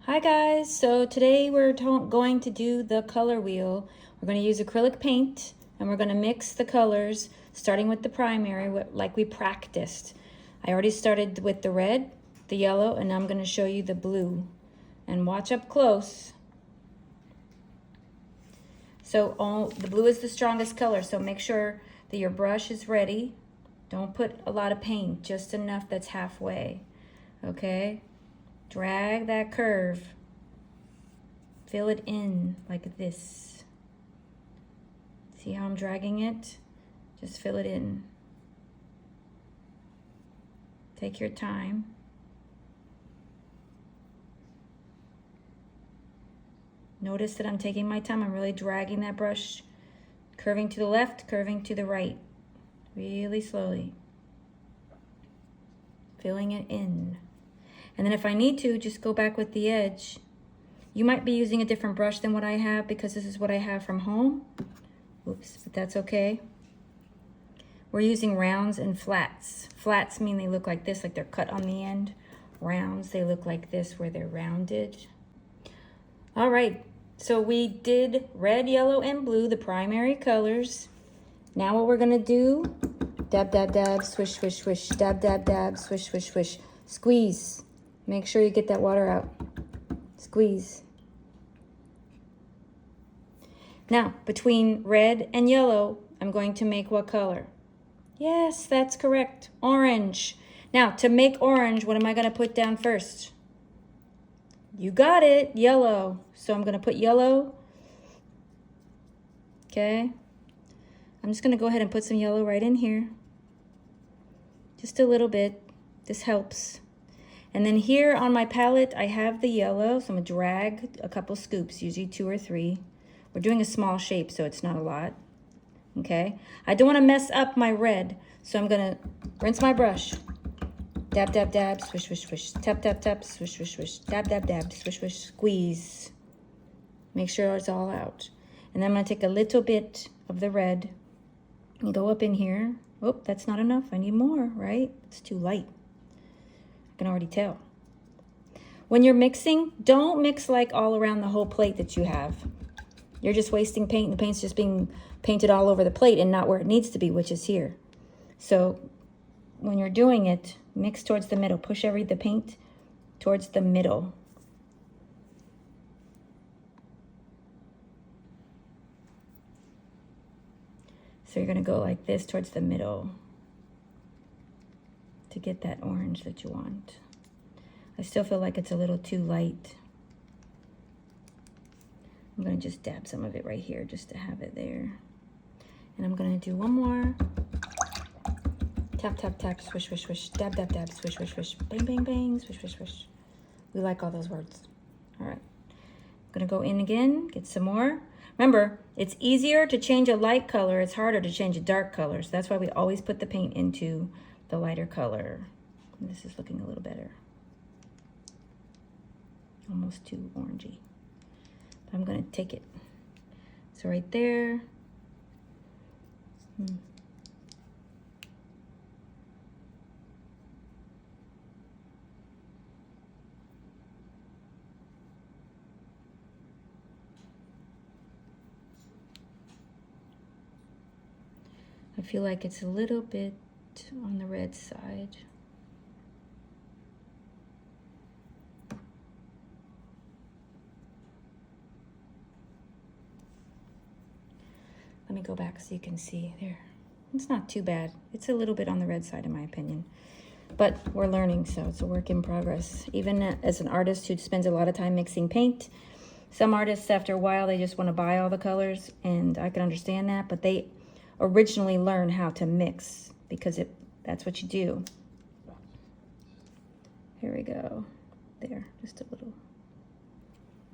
Hi guys, so today we're going to do the color wheel. We're going to use acrylic paint and we're going to mix the colors starting with the primary like we practiced. I already started with the red, the yellow, and I'm going to show you the blue. And watch up close. So the blue is the strongest color, so make sure that your brush is ready. Don't put a lot of paint, just enough that's halfway, okay? Drag that curve. Fill it in like this. See how I'm dragging it? Just fill it in. Take your time. Notice that I'm taking my time. I'm really dragging that brush, curving to the left, curving to the right, really slowly. Filling it in. And then if I need to, just go back with the edge. You might be using a different brush than what I have because this is what I have from home. Oops, but that's okay. We're using rounds and flats. Flats mean they look like this, like they're cut on the end. Rounds, they look like this where they're rounded. All right, so we did red, yellow, and blue, the primary colors. Now what we're gonna do, dab, dab, dab, swish, swish, swish, dab, dab, dab, swish, swish, swish, squeeze. Make sure you get that water out. Squeeze. Now, between red and yellow, I'm going to make what color? Yes, that's correct, orange. Now, to make orange, what am I gonna put down first? You got it, yellow. So I'm gonna put yellow. Okay. I'm just gonna go ahead and put some yellow right in here. Just a little bit, this helps. And then here on my palette, I have the yellow, so I'm gonna drag a couple scoops, usually 2 or 3. We're doing a small shape, so it's not a lot, okay? I don't wanna mess up my red, so I'm gonna rinse my brush. Dab, dab, dab, swish, swish, swish, tap, tap, tap, swish, swish, swish, dab, dab, dab, swish, swish, squeeze. Make sure it's all out. And then I'm gonna take a little bit of the red and go up in here. Oh, that's not enough, I need more, right? It's too light. I can already tell. When you're mixing, don't mix like all around the whole plate that you have. You're just wasting paint, and the paint's just being painted all over the plate and not where it needs to be, which is here. So when you're doing it, mix towards the middle. Push the paint towards the middle. So you're gonna go like this towards the middle to get that orange that you want. I still feel like it's a little too light. I'm gonna just dab some of it right here just to have it there. And I'm gonna do one more. Tap, tap, tap, swish, swish, swish, dab, dab, dab, swish, swish, swish, bang, bang, bang, swish, swish, swish. We like all those words. All right, I'm gonna go in again, get some more. Remember, it's easier to change a light color, it's harder to change a dark color. So that's why we always put the paint into the lighter color. And this is looking a little better. Almost too orangey. But I'm gonna take it. So right there. I feel like it's a little bit on the red side. Let me go back so you can see there. It's not too bad. It's a little bit on the red side in my opinion, but we're learning, so it's a work in progress. Even as an artist who spends a lot of time mixing paint, some artists after a while, they just want to buy all the colors, and I can understand that, but they originally learn how to mix because that's what you do. Here we go. There, just a little.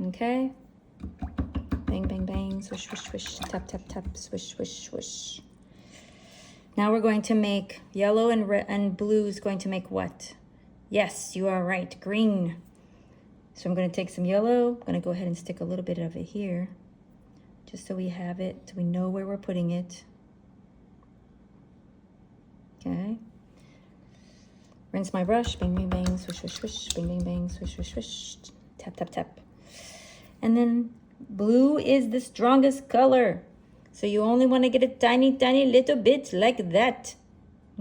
Okay. Bang, bang, bang, swish, swish, swish, tap, tap, tap, swish, swish, swish. Now we're going to make yellow and red and blue is going to make what? Yes, you are right, green. So I'm going to take some yellow. I'm going to go ahead and stick a little bit of it here, just so we have it, so we know where we're putting it. Okay. Rinse my brush, bang, bang, bang, swish, swish, swish, bang, bang, bang, swish, swish, swish. Tap, tap, tap. And then blue is the strongest color. So you only want to get a tiny, tiny little bit like that.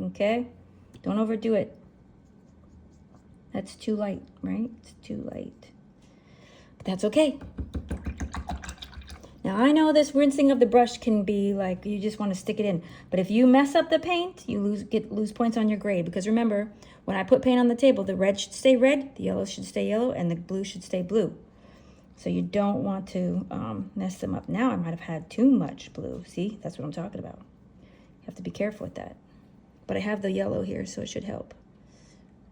Okay? Don't overdo it. That's too light, right? It's too light. But that's okay. Now I know this rinsing of the brush can be like you just want to stick it in. But if you mess up the paint, you lose points on your grade. Because remember, when I put paint on the table, the red should stay red, the yellow should stay yellow, and the blue should stay blue. So you don't want to mess them up. Now I might have had too much blue. See, that's what I'm talking about. You have to be careful with that. But I have the yellow here, so it should help.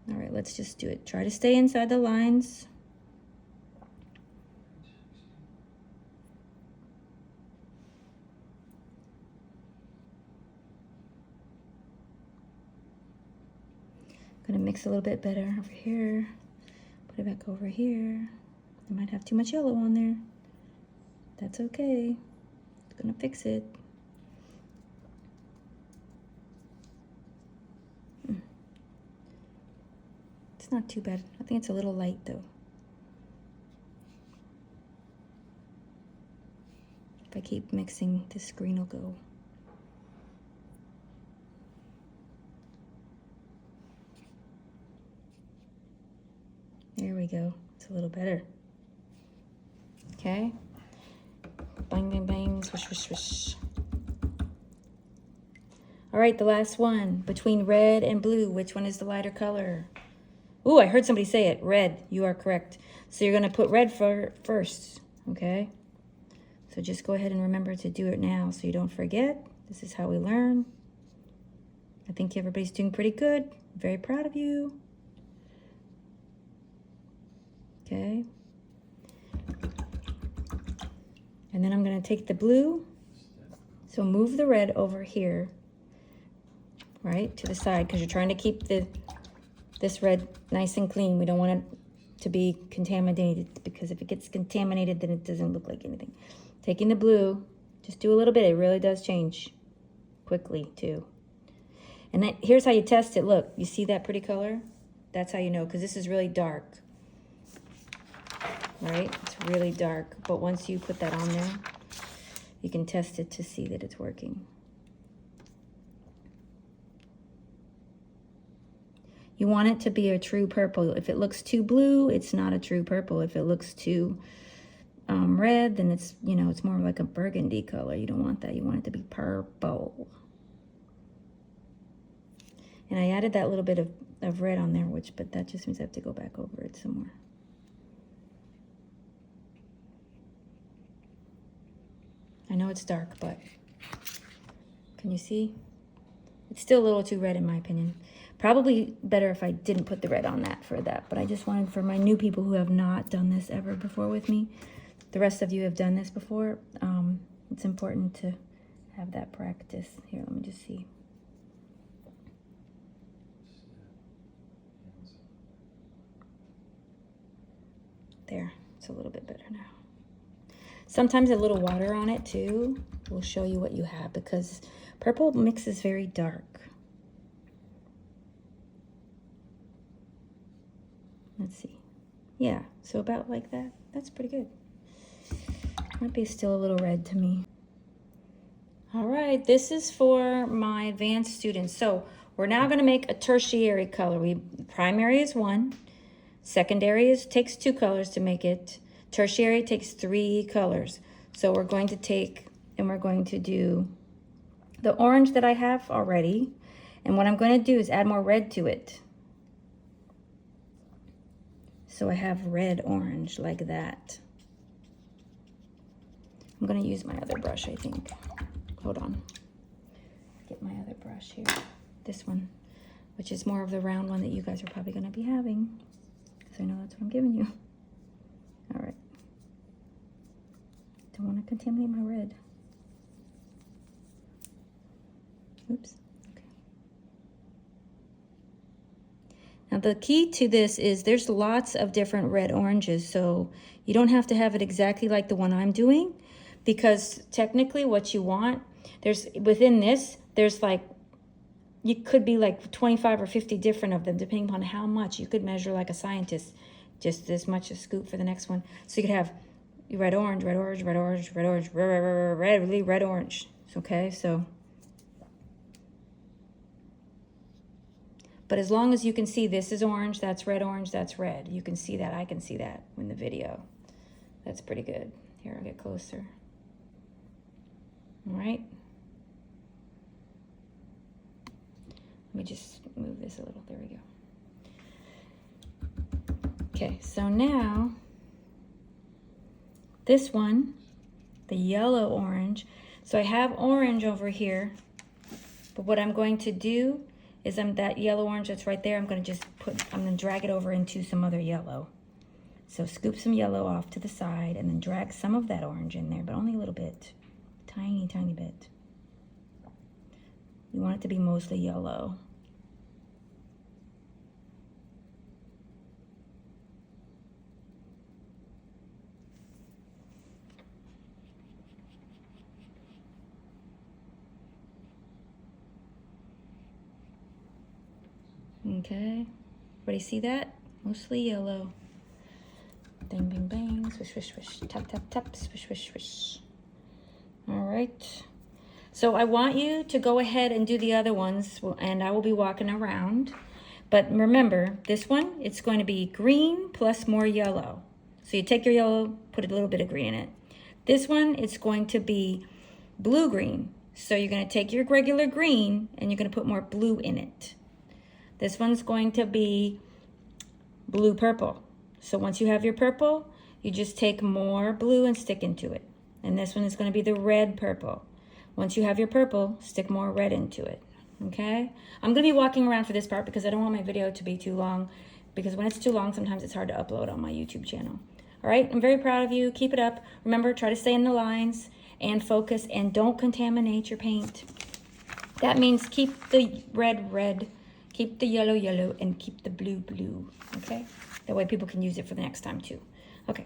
All right, let's just do it. Try to stay inside the lines. I'm gonna mix a little bit better over here. Put it back over here. I might have too much yellow on there. That's okay. It's gonna fix it. It's not too bad. I think it's a little light though. If I keep mixing, this green will go. There we go. It's a little better. Okay. Bang, bang, bang. Swish, swish, swish. All right, the last one. Between red and blue, which one is the lighter color? Ooh, I heard somebody say it. Red. You are correct. So you're going to put red first. Okay. So just go ahead and remember to do it now so you don't forget. This is how we learn. I think everybody's doing pretty good. I'm very proud of you. Okay. And then I'm going to take the blue. So move the red over here, right, to the side, because you're trying to keep this red nice and clean. We don't want it to be contaminated, because if it gets contaminated, then it doesn't look like anything. Taking the blue, just do a little bit. It really does change quickly, too. And then here's how you test it. Look, you see that pretty color? That's how you know, because this is really dark. Right? It's really dark. But once you put that on there, you can test it to see that it's working. You want it to be a true purple. If it looks too blue, it's not a true purple. If it looks too red, then it's, you know, it's more like a burgundy color. You don't want that. You want it to be purple. And I added that little bit of red on there, but that just means I have to go back over it some more. I know it's dark, but can you see? It's still a little too red in my opinion. Probably better if I didn't put the red on that for that, but I just wanted for my new people who have not done this ever before with me, the rest of you have done this before, it's important to have that practice. Here, let me just see. There, it's a little bit better now. Sometimes a little water on it too will show you what you have, because purple mixes very dark. Let's see. Yeah, so about like that. That's pretty good. Might be still a little red to me. All right, this is for my advanced students. So we're now going to make a tertiary color. Primary is 1. Secondary takes 2 colors to make it. Tertiary takes 3 colors. So we're going to take and we're going to do the orange that I have already. And what I'm going to do is add more red to it. So I have red orange like that. I'm going to use my other brush, I think. Hold on. Get my other brush here. This one, which is more of the round one that you guys are probably going to be having, because I know that's what I'm giving you. All right. Don't want to contaminate my red. Oops. Okay. Now the key to this is there's lots of different red oranges, so you don't have to have it exactly like the one I'm doing, because technically what you want, within this, there's like, you could be like 25 or 50 different of them, depending upon how much. You could measure like a scientist. just as much a scoop for the next one. So you could have red, orange, red, orange, red, orange, red, orange, red, orange. Okay, so. But as long as you can see this is orange, that's red. You can see that, I can see that in the video. That's pretty good. Here, I'll get closer. All right. Let me just move this a little, there we go. Okay, so now, this one, the yellow orange. So I have orange over here, but what I'm going to do is that yellow orange that's right there, I'm gonna drag it over into some other yellow. So scoop some yellow off to the side and then drag some of that orange in there, but only a little bit, tiny, tiny bit. You want it to be mostly yellow. Okay, everybody see that? Mostly yellow. Bang, bang, bang, swish, swish, swish, tap, tap, tap, swish, swish, swish. All right. So I want you to go ahead and do the other ones, and I will be walking around. But remember, this one, it's going to be green plus more yellow. So you take your yellow, put a little bit of green in it. This one, it's going to be blue-green. So you're going to take your regular green, and you're going to put more blue in it. This one's going to be blue-purple. So once you have your purple, you just take more blue and stick into it. And this one is going to be the red-purple. Once you have your purple, stick more red into it, okay? I'm going to be walking around for this part because I don't want my video to be too long, because when it's too long, sometimes it's hard to upload on my YouTube channel. All right, I'm very proud of you. Keep it up. Remember, try to stay in the lines and focus, and don't contaminate your paint. That means keep the red, red, keep the yellow, yellow, and keep the blue, blue, okay? That way people can use it for the next time too. Okay.